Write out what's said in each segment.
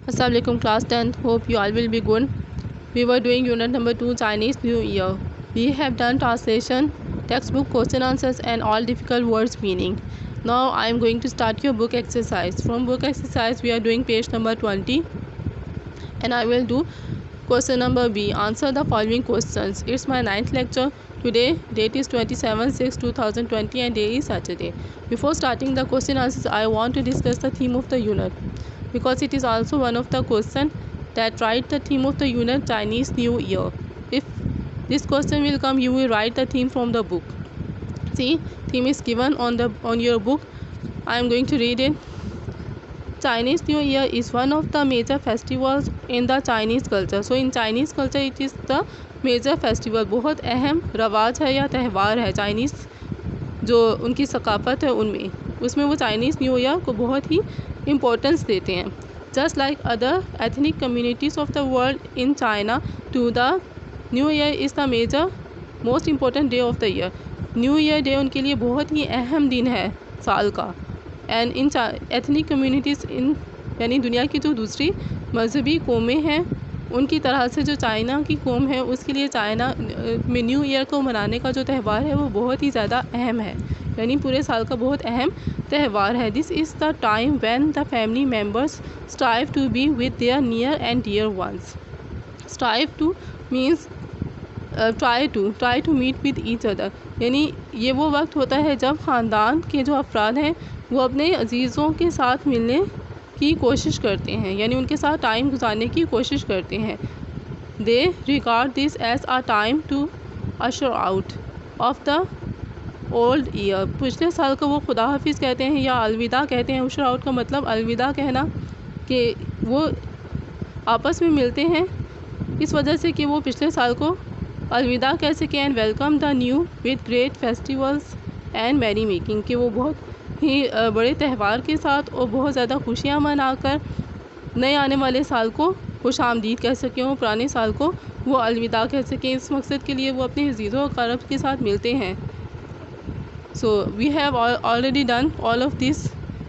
Assalamualaikum class 10th. Hope you all will be good. We were doing unit number 2 Chinese New Year. We have done translation, textbook question answers and all difficult words meaning. Now I am going to start your book exercise. From book exercise we are doing page number 20 and I will do question number B. Answer the following questions. It's my 9th lecture. Today date is 27/6/2020 and day is Saturday. Before starting the question answers, I want to discuss the theme of the unit because it is also one of the question that write the theme of the unit Chinese New Year. If this question will come, you will write the theme from the book. See, theme is given on your book. I am going to read it. Chinese New Year is one of the major festivals in the Chinese culture. So in Chinese culture it is the major festival. बहुत अहम रवाज है या त्यौहार है Chinese जो उनकी सकाफ़त है उसमें वो चाइनीज़ न्यू ईयर को बहुत ही इम्पोर्टेंस देते हैं. Just like other ethnic communities of the world in China to the new year is the major most important day of the year. New year day उनके लिए बहुत ही अहम दिन है साल का. And in ethnic communities in यानी दुनिया की जो दूसरी मजहबी कौमें हैं उनकी तरह से जो चाइना की कौम है उसके लिए चाइना में न्यू ईयर को मनाने का जो त्यौहार है वो बहुत ही ज़्यादा अहम है, यानी पूरे साल का बहुत अहम त्यौहार है. This is the time when the family members strive to be with their near and dear ones. Strive to means try to meet with each other, यानी ये वो वक्त होता है जब ख़ानदान के जो अफराद हैं वो अपने अजीज़ों के साथ मिलने की कोशिश करते हैं, यानी उनके साथ टाइम गुजारने की कोशिश करते हैं. They regard this as a time to usher out of the old year. पिछले साल को वो खुदा हाफिज़ कहते हैं या अलविदा कहते हैं. उशर आउट का मतलब अलविदा कहना, कि वो आपस में मिलते हैं इस वजह से कि वो पिछले साल को अलविदा कह सकें. And welcome the new with great festivals and merry making, कि वो बहुत ही बड़े त्यौहार के साथ और बहुत ज़्यादा खुशियाँ मनाकर नए आने वाले साल को खुश आमदीद कह सकें और पुराने साल को वो अलविदा कह सकें. इस मकसद के लिए वो अपने अज़ीज़ों और क़रीब के साथ मिलते हैं. So we have already done all of this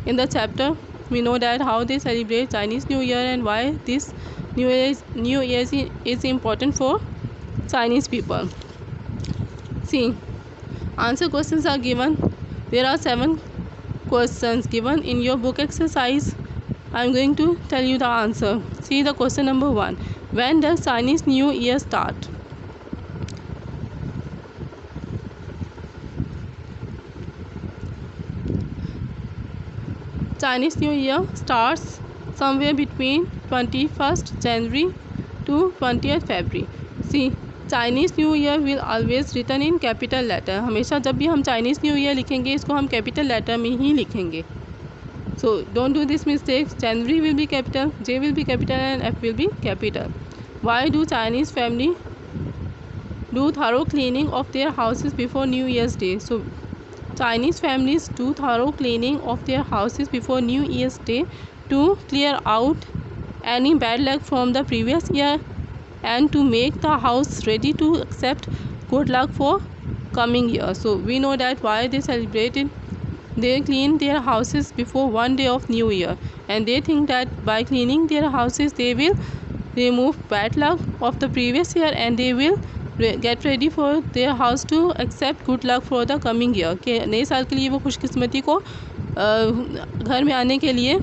in the chapter. We know that how they celebrate Chinese new year and why this new year is important for Chinese people. See, answer questions are given. There are 7 questions given in your book exercise. I am going to tell you the answer. See the question number 1. When does Chinese New Year start? Chinese New Year starts somewhere between 21st January to 20th February. See, Chinese new year will always written in capital letter. हमेशा जब भी हम Chinese new year लिखेंगे इसको हम capital letter में ही लिखेंगे. So don't do this mistakes. January will be capital, J will be capital and F will be capital. Why do Chinese family do thorough cleaning of their houses before new year's day? So Chinese families do thorough cleaning of their houses before new year's day to clear out any bad luck from the previous year and to make the house ready to accept good luck for coming year. So we know that why they celebrate it. They clean their houses before one day of new year and they think that by cleaning their houses they will remove bad luck of the previous year and they will get ready for their house to accept good luck for the coming year. कि नए साल के लिए वो खुशकिस्मती को घर में आने के लिए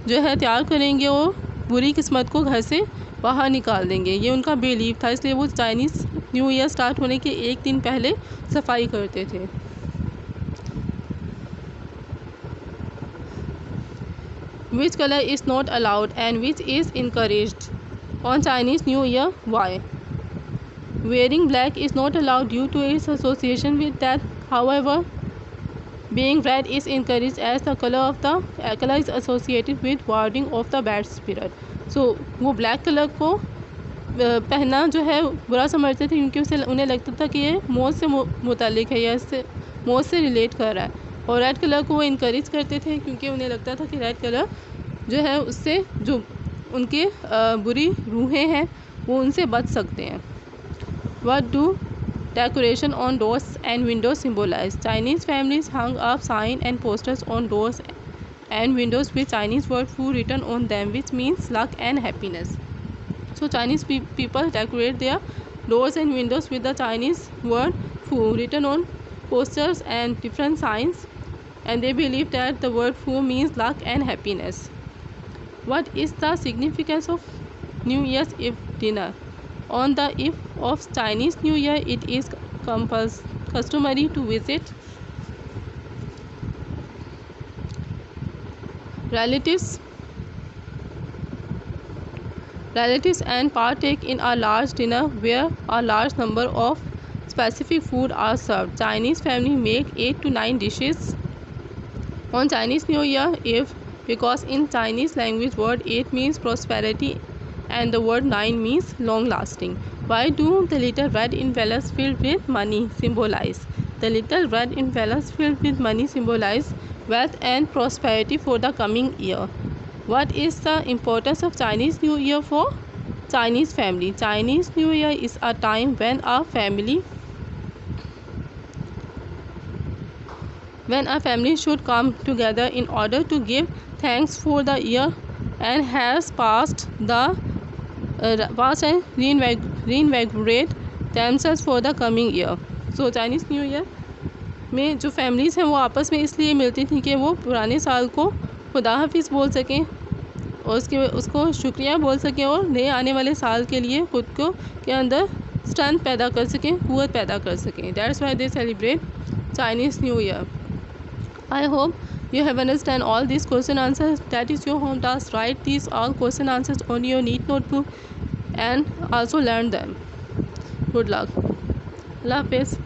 जो है तैयार करेंगे और बुरी किस्मत को घर से बाहर निकाल देंगे. ये उनका बिलीव था, इसलिए वो चाइनीज़ न्यू ईयर स्टार्ट होने के एक दिन पहले सफाई करते थे. Which colour is not allowed and which is encouraged on Chinese new year? Why? Wearing black is not allowed due to its association with death. However being red is encouraged as the color is associated with warding off the bad spirit. So वो black colour को पहनना जो है बुरा समझते थे क्योंकि उससे उन्हें लगता था कि ये मौत से मुतालिक है या इससे मौत से रिलेट कर रहा है. और रेड कलर को वो इनकरेज करते थे क्योंकि उन्हें लगता था कि रेड कलर जो है उससे जो उनके बुरी रूहें हैं वो उनसे बच सकते हैं. What do decoration on doors and windows symbolize? Chinese families hung up signs and posters on doors and windows with Chinese word fu written on them, which means luck and happiness. So Chinese people decorate their doors and windows with the Chinese word fu written on posters and different signs, and they believe that the word fu means luck and happiness. What is the significance of New Year's Eve dinner? On the eve of Chinese New Year, it is customary to visit relatives and partake in a large dinner where a large number of specific food are served. Chinese family make 8 to 9 dishes on Chinese New Year Eve, because in Chinese language word 8 means prosperity and the word 9 means long lasting. Why do the little red envelopes filled with money symbolize? The little red envelopes filled with money symbolize wealth and prosperity for the coming year. What is the importance of Chinese New Year for Chinese family? Chinese New Year is a time when a family should come together in order to give thanks for the year and has passed and reinvigorate themselves for the coming year. So Chinese New Year में जो families हैं वो आपस में इसलिए मिलती थी कि वो पुराने साल को खुदा हाफिज़ बोल सकें और उसको शुक्रिया बोल सकें और नए आने वाले साल के लिए खुद को के अंदर स्ट्रेंथ पैदा कर सकें, कुव्वत पैदा कर सकें. That's why they celebrate Chinese New Year. I hope you have understand all these question answers. That is your home task. Write these all question answers on your neat notebook and also learn them. Good luck. Allah Hafiz.